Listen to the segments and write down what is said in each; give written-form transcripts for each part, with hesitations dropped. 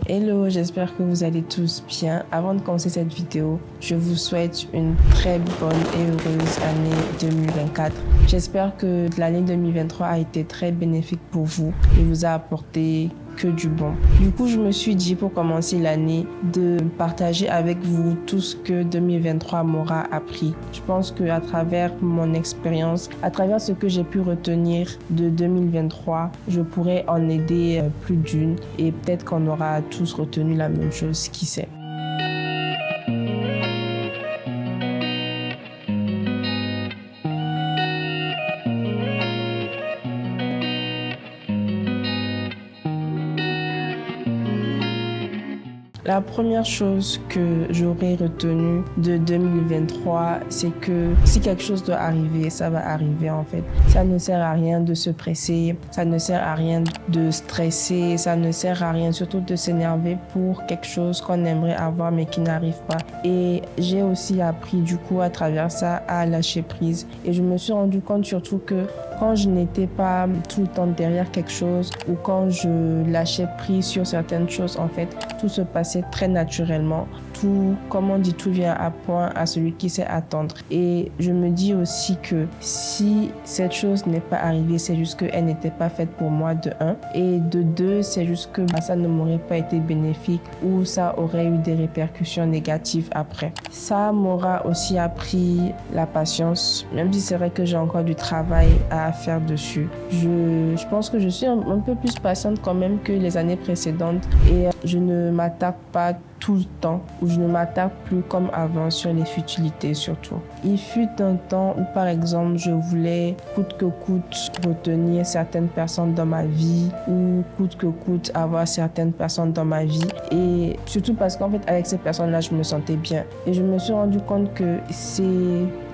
Hello, j'espère que vous allez tous bien. Avant de commencer cette vidéo, je vous souhaite une très bonne et heureuse année 2024. J'espère que l'année 2023 a été très bénéfique pour vous et vous a apporté que du bon. Du coup, je me suis dit pour commencer l'année de partager avec vous tout ce que 2023 m'aura appris. Je pense qu'à travers mon expérience, à travers ce que j'ai pu retenir de 2023, je pourrais en aider plus d'une et peut-être qu'on aura tous retenu la même chose, qui sait. La première chose que j'aurais retenue de 2023, c'est que si quelque chose doit arriver, ça va arriver en fait. Ça ne sert à rien de se presser, ça ne sert à rien de stresser, ça ne sert à rien surtout de s'énerver pour quelque chose qu'on aimerait avoir mais qui n'arrive pas. Et j'ai aussi appris du coup à travers ça à lâcher prise. Et je me suis rendu compte surtout que quand je n'étais pas tout le temps derrière quelque chose ou quand je lâchais prise sur certaines choses, en fait, tout se passait très naturellement. Tout, comme on dit, tout vient à point à celui qui sait attendre. Et je me dis aussi que si cette chose n'est pas arrivée, c'est juste qu'elle n'était pas faite pour moi de 1. Et de 2, c'est juste que ça ne m'aurait pas été bénéfique ou ça aurait eu des répercussions négatives après. Ça m'aura aussi appris la patience, même si c'est vrai que j'ai encore du travail à faire dessus. Je pense que je suis un peu plus patiente quand même que les années précédentes et je ne m'attaque pas tout le temps, où je ne m'attarde plus comme avant sur les futilités surtout. Il fut un temps où par exemple je voulais coûte que coûte retenir certaines personnes dans ma vie ou coûte que coûte avoir certaines personnes dans ma vie et surtout parce qu'en fait avec ces personnes-là je me sentais bien et je me suis rendu compte que c'est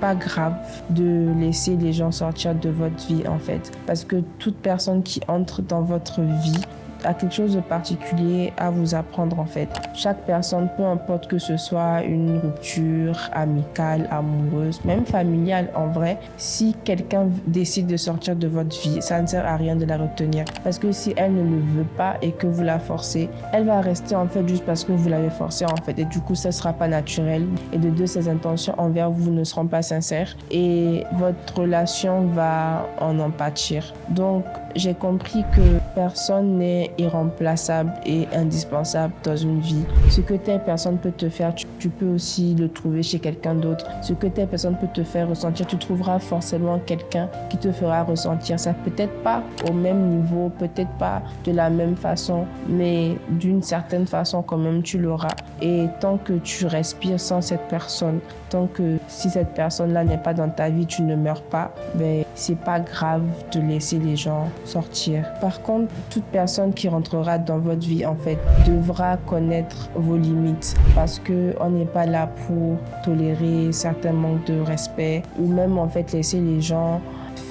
pas grave de laisser les gens sortir de votre vie en fait parce que toute personne qui entre dans votre vie a quelque chose de particulier à vous apprendre en fait. Chaque personne, peu importe que ce soit une rupture amicale, amoureuse, même familiale en vrai, si quelqu'un décide de sortir de votre vie, ça ne sert à rien de la retenir. Parce que si elle ne le veut pas et que vous la forcez, elle va rester en fait juste parce que vous l'avez forcée en fait. Et du coup, ça ne sera pas naturel. Et de deux, ses intentions envers vous ne seront pas sincères. Et votre relation va en pâtir. Donc, j'ai compris que personne n'est irremplaçable et indispensable dans une vie. Ce que telle personne peut te faire, tu peux aussi le trouver chez quelqu'un d'autre. Ce que telle personne peut te faire ressentir, tu trouveras forcément quelqu'un qui te fera ressentir ça. Peut-être pas au même niveau, peut-être pas de la même façon, mais d'une certaine façon quand même tu l'auras. Et tant que tu respires sans cette personne, tant que si cette personne-là n'est pas dans ta vie, tu ne meurs pas, ben c'est pas grave de laisser les gens sortir. Par contre, toute personne qui rentrera dans votre vie, en fait, devra connaître vos limites parce que on n'est pas là pour tolérer certains manques de respect ou même, en fait, laisser les gens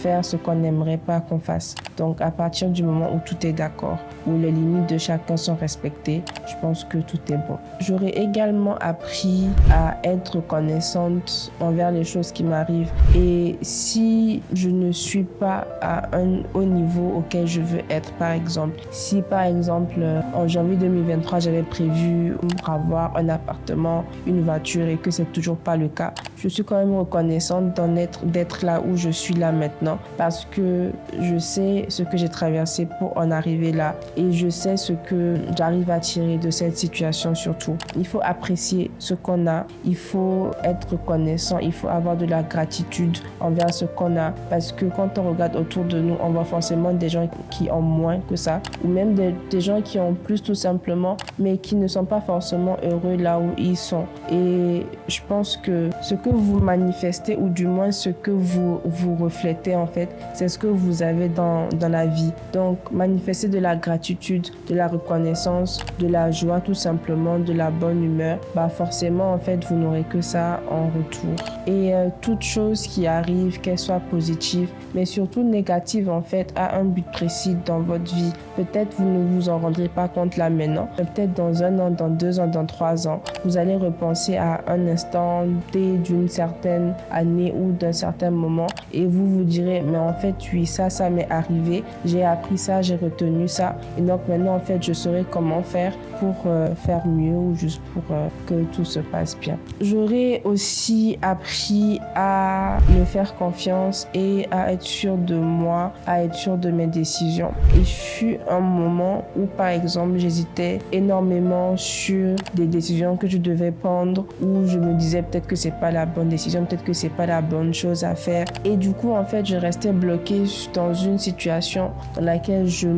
faire ce qu'on n'aimerait pas qu'on fasse. Donc, à partir du moment où tout est d'accord, où les limites de chacun sont respectées, je pense que tout est bon. J'aurais également appris à être reconnaissante envers les choses qui m'arrivent. Et si je ne suis pas à un haut niveau auquel je veux être, par exemple, si par exemple en janvier 2023, j'avais prévu avoir un appartement, une voiture et que c'est toujours pas le cas, je suis quand même reconnaissante d'être là où je suis là maintenant parce que je sais ce que j'ai traversé pour en arriver là et je sais ce que j'arrive à tirer de cette situation surtout. Il faut apprécier ce qu'on a, il faut être reconnaissant, il faut avoir de la gratitude envers ce qu'on a parce que quand on regarde autour de nous, on voit forcément des gens qui ont moins que ça ou même des gens qui ont plus tout simplement mais qui ne sont pas forcément heureux là où ils sont. Et je pense que ce que vous manifestez ou du moins ce que vous reflétez en fait, c'est ce que vous avez dans la vie. Donc manifester de la gratitude, de la reconnaissance, de la joie tout simplement, de la bonne humeur, bah forcément en fait vous n'aurez que ça en retour. Et toute chose qui arrive, qu'elle soit positive, mais surtout négative en fait, a un but précis dans votre vie. Peut-être vous ne vous en rendrez pas compte là maintenant, peut-être dans 1 an, dans 2 ans, dans 3 ans, vous allez repenser à un instant d'une certaine année ou d'un certain moment et vous vous direz dirais, mais en fait, oui, ça m'est arrivé. J'ai appris ça, j'ai retenu ça. Et donc maintenant, en fait, je saurais comment faire pour faire mieux ou juste pour que tout se passe bien. J'aurais aussi appris à me faire confiance et à être sûr de moi, à être sûr de mes décisions. Il fut un moment où, par exemple, j'hésitais énormément sur des décisions que je devais prendre, où je me disais peut-être que c'est pas la bonne décision, peut-être que c'est pas la bonne chose à faire. Et du coup, en fait, je restais bloquée dans une situation dans laquelle je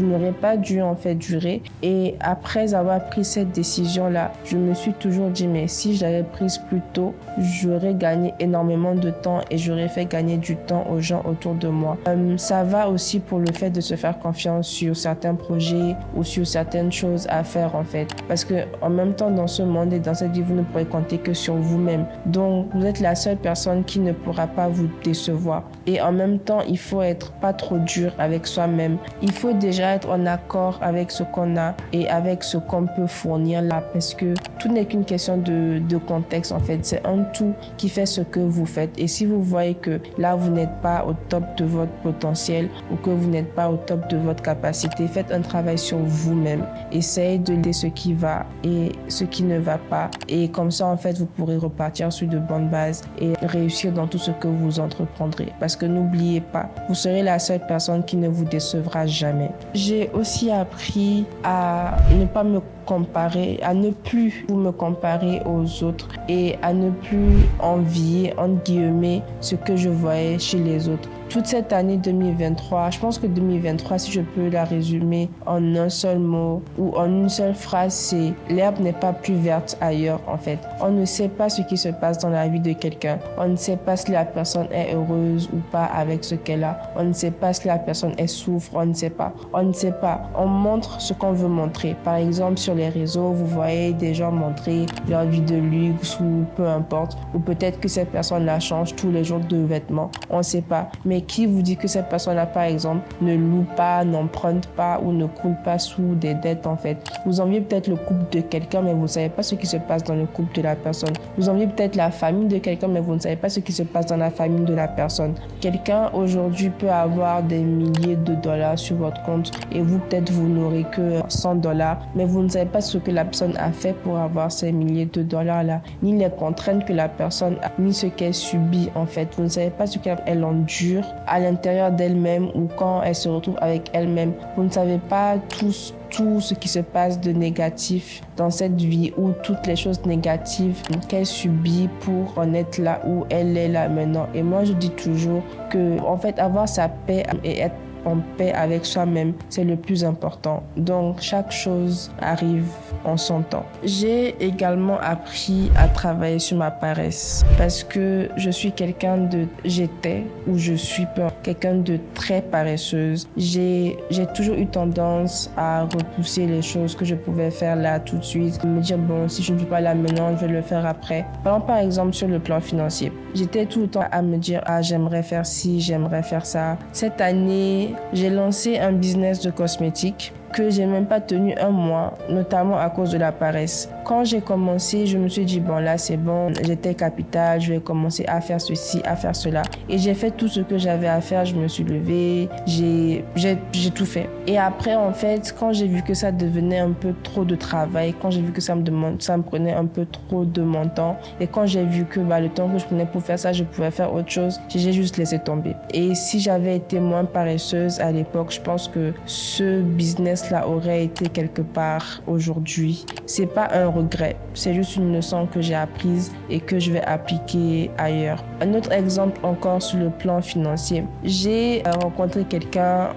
n'aurais pas dû en fait durer. Et après avoir pris cette décision-là, je me suis toujours dit, mais si je l'avais prise plus tôt, j'aurais gagné énormément de temps et j'aurais fait gagner du temps aux gens autour de moi. Ça va aussi pour le fait de se faire confiance sur certains projets ou sur certaines choses à faire en fait. Parce que en même temps, dans ce monde et dans cette vie, vous ne pourrez compter que sur vous-même. Donc, vous êtes la seule personne qui ne pourra pas vous décevoir. Et en même temps, il faut être pas trop dur avec soi-même. Il faut déjà être en accord avec ce qu'on a et avec ce qu'on peut fournir là. Parce que tout n'est qu'une question de contexte en fait. C'est un tout qui fait ce que vous faites. Et si vous voyez que là, vous n'êtes pas au top de votre potentiel ou que vous n'êtes pas au top de votre capacité, faites un travail sur vous-même. Essayez de lire ce qui va et ce qui ne va pas. Et comme ça, en fait, vous pourrez repartir sur de bonnes bases et réussir dans tout ce que vous entreprendrez. Parce que n'oubliez pas, vous serez la seule personne qui ne vous décevra jamais. J'ai aussi appris à ne pas me comparer, à ne plus me comparer aux autres et à ne plus envier, entre guillemets, ce que je voyais chez les autres. Toute cette année 2023, je pense que 2023, si je peux la résumer en un seul mot ou en une seule phrase, c'est l'herbe n'est pas plus verte ailleurs en fait. On ne sait pas ce qui se passe dans la vie de quelqu'un. On ne sait pas si la personne est heureuse ou pas avec ce qu'elle a. On ne sait pas si la personne souffre. On ne sait pas. On ne sait pas. On montre ce qu'on veut montrer. Par exemple, sur les réseaux, vous voyez des gens montrer leur vie de luxe ou peu importe. Ou peut-être que cette personne-là change tous les jours de vêtements. On ne sait pas. Mais qui vous dit que cette personne-là, par exemple, ne loue pas, n'emprunte pas ou ne coule pas sous des dettes, en fait? Vous enviez peut-être le couple de quelqu'un, mais vous ne savez pas ce qui se passe dans le couple de la personne. Vous enviez peut-être la famille de quelqu'un, mais vous ne savez pas ce qui se passe dans la famille de la personne. Quelqu'un, aujourd'hui, peut avoir des milliers de dollars sur votre compte et vous, peut-être, vous n'aurez que 100 dollars, mais vous ne savez pas ce que la personne a fait pour avoir ces milliers de dollars-là, ni les contraintes que la personne a, ni ce qu'elle subit, en fait. Vous ne savez pas ce qu'elle endure à l'intérieur d'elle-même ou quand elle se retrouve avec elle-même. Vous ne savez pas tout ce qui se passe de négatif dans cette vie ou toutes les choses négatives qu'elle subit pour en être là où elle est là maintenant. Et moi, je dis toujours que, en fait, avoir sa paix et être en paix avec soi-même, c'est le plus important. Donc, chaque chose arrive en son temps. J'ai également appris à travailler sur ma paresse parce que j'étais ou je suis quelqu'un de très paresseuse. J'ai toujours eu tendance à repousser les choses que je pouvais faire là tout de suite, me dire bon, si je ne fais pas là maintenant, je vais le faire après. Par exemple, sur le plan financier, j'étais tout le temps à me dire j'aimerais faire ci, j'aimerais faire ça. Cette année, j'ai lancé un business de cosmétiques que j'ai même pas tenu un mois, notamment à cause de la paresse. Quand j'ai commencé, je me suis dit, bon là c'est bon, j'étais capitale, je vais commencer à faire ceci, à faire cela. Et j'ai fait tout ce que j'avais à faire, je me suis levée, j'ai tout fait. Et après en fait, quand j'ai vu que ça devenait un peu trop de travail, quand j'ai vu que ça me prenait un peu trop de mon temps, et quand j'ai vu que le temps que je prenais pour faire ça, je pouvais faire autre chose, j'ai juste laissé tomber. Et si j'avais été moins paresseuse à l'époque, je pense que ce business-là aurait été quelque part aujourd'hui. C'est pas un regret, c'est juste une leçon que j'ai apprise et que je vais appliquer ailleurs. Un autre exemple encore sur le plan financier, j'ai rencontré quelqu'un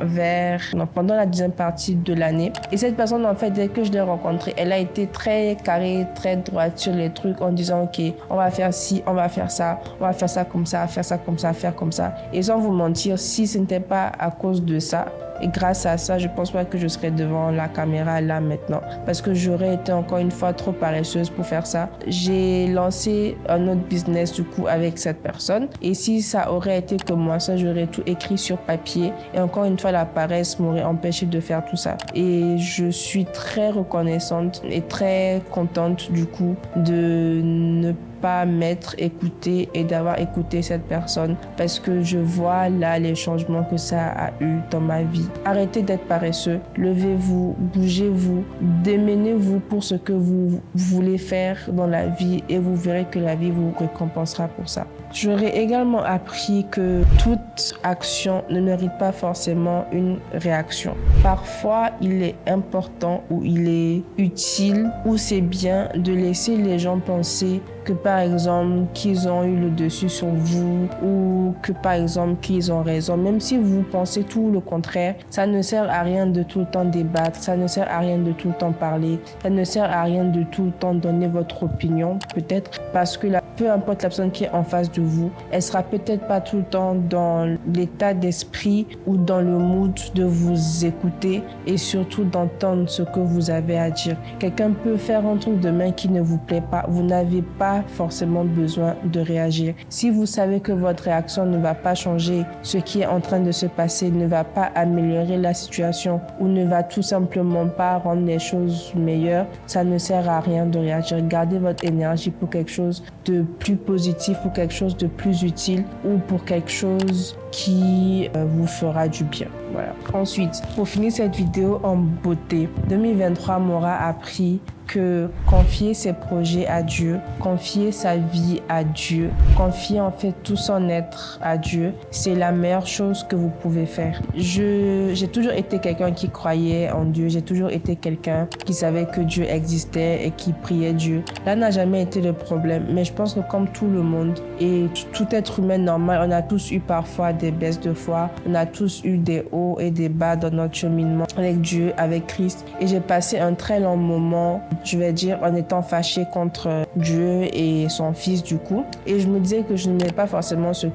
pendant la deuxième partie de l'année, et cette personne en fait, dès que je l'ai rencontrée, elle a été très carrée, très droite sur les trucs en disant ok, on va faire ci, on va faire ça, on va faire ça comme ça, faire ça comme ça, faire comme ça. Et sans vous mentir, si ce n'était pas à cause de ça, et grâce à ça, je pense pas que je serais devant la caméra là maintenant, parce que j'aurais été encore une fois trop paresseuse pour faire ça. J'ai lancé un autre business du coup avec cette personne, et si ça aurait été que moi, ça j'aurais tout écrit sur papier, et encore une fois la paresse m'aurait empêché de faire tout ça. Et je suis très reconnaissante et très contente du coup de ne pas m'être écouté et d'avoir écouté cette personne parce que je vois là les changements que ça a eu dans ma vie. Arrêtez d'être paresseux, levez-vous, bougez-vous, démenez-vous pour ce que vous voulez faire dans la vie et vous verrez que la vie vous récompensera pour ça. J'aurais également appris que toute action ne mérite pas forcément une réaction. Parfois, il est important ou il est utile ou c'est bien de laisser les gens penser que par exemple qu'ils ont eu le dessus sur vous ou que par exemple qu'ils ont raison. Même si vous pensez tout le contraire, ça ne sert à rien de tout le temps débattre, ça ne sert à rien de tout le temps parler, ça ne sert à rien de tout le temps donner votre opinion, peut-être parce que peu importe la personne qui est en face de vous, elle sera peut-être pas tout le temps dans l'état d'esprit ou dans le mood de vous écouter et surtout d'entendre ce que vous avez à dire. Quelqu'un peut faire un truc demain qui ne vous plaît pas, vous n'avez pas forcément besoin de réagir. Si vous savez que votre réaction ne va pas changer ce qui est en train de se passer, ne va pas améliorer la situation ou ne va tout simplement pas rendre les choses meilleures, ça ne sert à rien de réagir. Gardez votre énergie pour quelque chose de plus positif, pour quelque chose de plus utile ou pour quelque chose qui vous fera du bien. Voilà. Ensuite, pour finir cette vidéo en beauté, 2023 m'aura appris que confier ses projets à Dieu, confier sa vie à Dieu, confier en fait tout son être à Dieu, c'est la meilleure chose que vous pouvez faire. J'ai toujours été quelqu'un qui croyait en Dieu, j'ai toujours été quelqu'un qui savait que Dieu existait et qui priait Dieu. Là n'a jamais été le problème, mais je pense que comme tout le monde et tout être humain normal, on a tous eu parfois des baisses de foi, on a tous eu des hauts et des bas dans notre cheminement avec Dieu, avec Christ. Et j'ai passé un très long moment, je vais dire, en étant fâché contre Dieu et son fils du coup. Et je me disais que je n'aimais pas forcément ce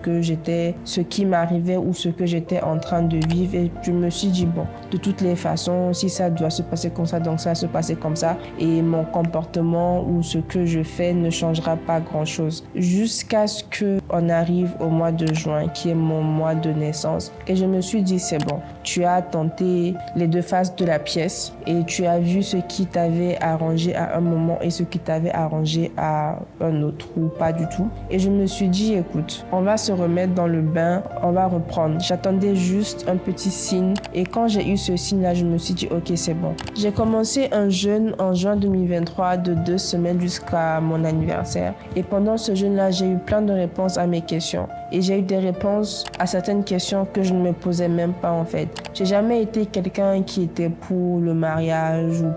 qui m'arrivait ou ce que j'étais en train de vivre. Et je me suis dit, bon, de toutes les façons, si ça doit se passer comme ça, donc ça va se passer comme ça. Et mon comportement ou ce que je fais ne changera pas grand-chose. Jusqu'à ce qu'on arrive au mois de juin, qui est mon mois de naissance. Et je me suis dit, c'est bon, tu as tenté les deux faces de la pièce et tu as vu ce qui t'avait arrangé à un moment et ce qui t'avait arrangé à un autre ou pas du tout. Et je me suis dit, écoute, on va se remettre dans le bain, on va reprendre. J'attendais juste un petit signe et quand j'ai eu ce signe-là, je me suis dit, ok, c'est bon. J'ai commencé un jeûne en juin 2023 de 2 semaines jusqu'à mon anniversaire. Et pendant ce jeûne-là, j'ai eu plein de réponses à mes questions. Et j'ai eu des réponses à certaines questions que je ne me posais même pas en fait. J'ai jamais été quelqu'un qui était pour le mariage ou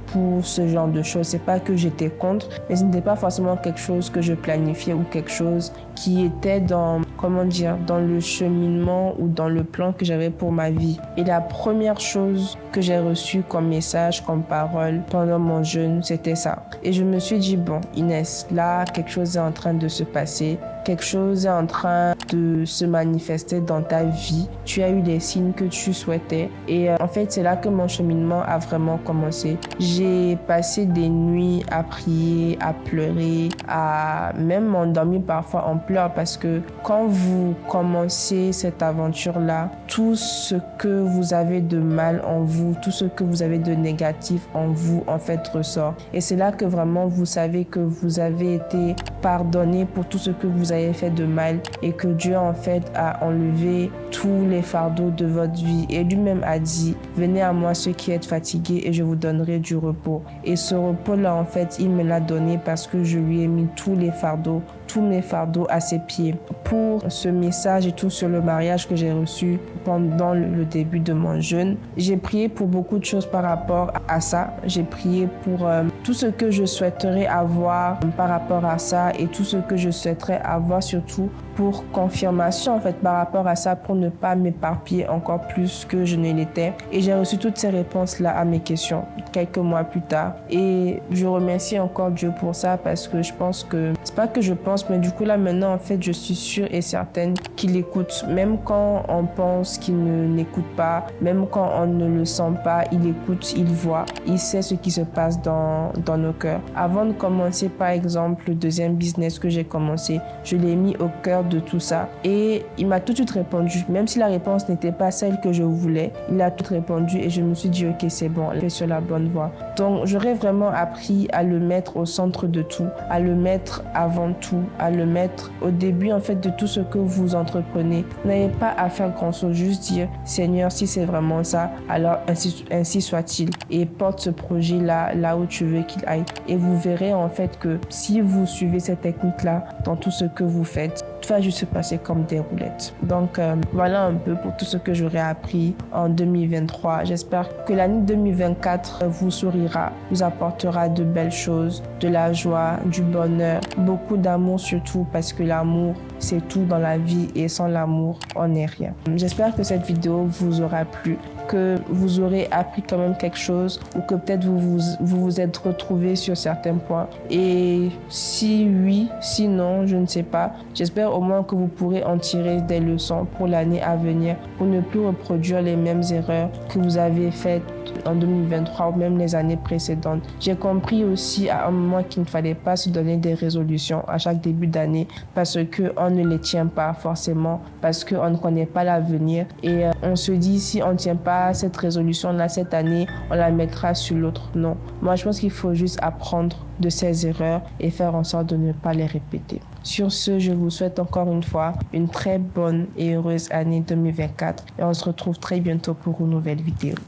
pour ce genre de choses. C'est pas que j'étais contre, mais ce n'était pas forcément quelque chose que je planifiais ou quelque chose qui était dans le cheminement ou dans le plan que j'avais pour ma vie. Et la première chose que j'ai reçue comme message, comme parole pendant mon jeûne, c'était ça. Et je me suis dit, bon, Inès, là, quelque chose est en train de se passer. Quelque chose est en train de se manifester dans ta vie. Tu as eu les signes que tu souhaitais. Et en fait, c'est là que mon cheminement a vraiment commencé. J'ai passé des nuits à prier, à pleurer, à même m'endormir parfois en pleurs parce que quand vous commencez cette aventure-là, tout ce que vous avez de mal en vous, tout ce que vous avez de négatif en vous, en fait, ressort. Et c'est là que vraiment vous savez que vous avez été pardonné pour tout ce que vous avez fait de mal et que Dieu en fait a enlevé tous les fardeaux de votre vie et lui-même a dit, venez à moi ceux qui êtes fatigués et je vous donnerai du repos. Et ce repos-là en fait, il me l'a donné parce que je lui ai mis tous mes fardeaux à ses pieds. Pour ce message et tout sur le mariage que j'ai reçu pendant le début de mon jeûne, j'ai prié pour beaucoup de choses par rapport à ça. J'ai prié pour tout ce que je souhaiterais avoir par rapport à ça et tout ce que je souhaiterais avoir surtout pour confirmation en fait par rapport à ça, pour ne pas m'éparpiller encore plus que je ne l'étais. Et j'ai reçu toutes ces réponses là à mes questions quelques mois plus tard et je remercie encore Dieu pour ça parce que je pense que c'est pas que je pense mais du coup là maintenant en fait je suis sûre et certaine qu'il écoute même quand on pense lorsqu'il n'écoute pas, même quand on ne le sent pas, il écoute, il voit, il sait ce qui se passe dans nos cœurs. Avant de commencer, par exemple, le deuxième business que j'ai commencé, je l'ai mis au cœur de tout ça et il m'a tout de suite répondu. Même si la réponse n'était pas celle que je voulais, il a tout répondu et je me suis dit, ok, c'est bon, je suis sur la bonne voie. Donc, j'aurais vraiment appris à le mettre au centre de tout, à le mettre avant tout, à le mettre au début, en fait, de tout ce que vous entreprenez. Vous n'avez pas à faire grand-chose, juste dire, Seigneur, si c'est vraiment ça, alors ainsi soit-il. Et porte ce projet-là, là où tu veux qu'il aille. Et vous verrez, en fait, que si vous suivez cette technique-là dans tout ce que vous faites, tout va juste se passer comme des roulettes. Donc, voilà un peu pour tout ce que j'aurais appris en 2023. J'espère que l'année 2024 vous sourira, vous apportera de belles choses, de la joie, du bonheur, beaucoup d'amour surtout parce que l'amour, c'est tout dans la vie et sans l'amour, on n'est rien. J'espère que cette vidéo vous aura plu, que vous aurez appris quand même quelque chose ou que peut-être vous vous êtes retrouvés sur certains points. Et si oui, si non, je ne sais pas. J'espère au moins que vous pourrez en tirer des leçons pour l'année à venir, pour ne plus reproduire les mêmes erreurs que vous avez faites en 2023 ou même les années précédentes. J'ai compris aussi à un moment qu'il ne fallait pas se donner des résolutions à chaque début d'année parce qu'on ne les tient pas forcément, parce qu'on ne connaît pas l'avenir et on se dit si on ne tient pas cette résolution-là cette année, on la mettra sur l'autre. Non. Moi, je pense qu'il faut juste apprendre de ces erreurs et faire en sorte de ne pas les répéter. Sur ce, je vous souhaite encore une fois une très bonne et heureuse année 2024 et on se retrouve très bientôt pour une nouvelle vidéo.